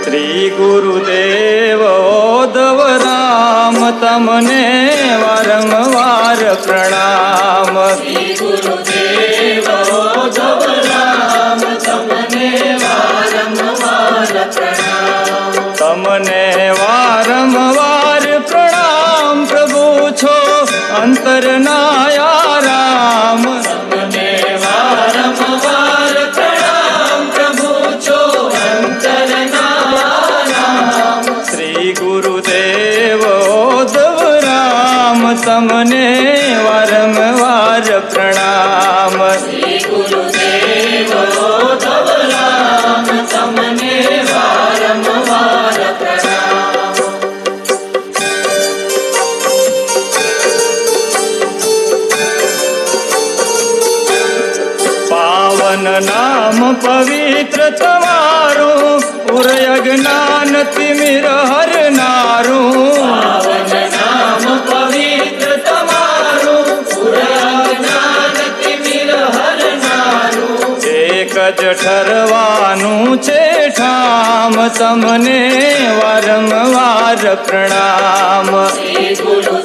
શ્રી ગુરુદેવ ઉદ્ધવ રામ તમને વારંવાર પ્રણામ. શ્રી ગુરુદેવ ઉદ્ધવ રામ તમને વારંવાર પ્રણામ. તમને વારંવાર પ્રણામ પ્રભુ છો અંતરના આરામ. તમને વારંવાર પ્રણામ પ્રભુ છો અંતરના આરામ. શ્રી ગુરુદેવ ઉદ્ધવ રામ તમને વારંવાર પ્રણામ. શ્રી ગુરુદેવ ઉદ્ધવ રામ તમને વારંવાર પ્રણામ. પાવન નામ પવિત્ર તમારું ઉરય જ્ઞાન તિમિર હરનારું. પાવન નામ પવિત્ર તમારું પુરાજ્ઞાન તિમિર હરનારું. એક જ ઠરવાનું છે ઠામ તમને વારંવાર પ્રણામ. શ્રી ગુરુ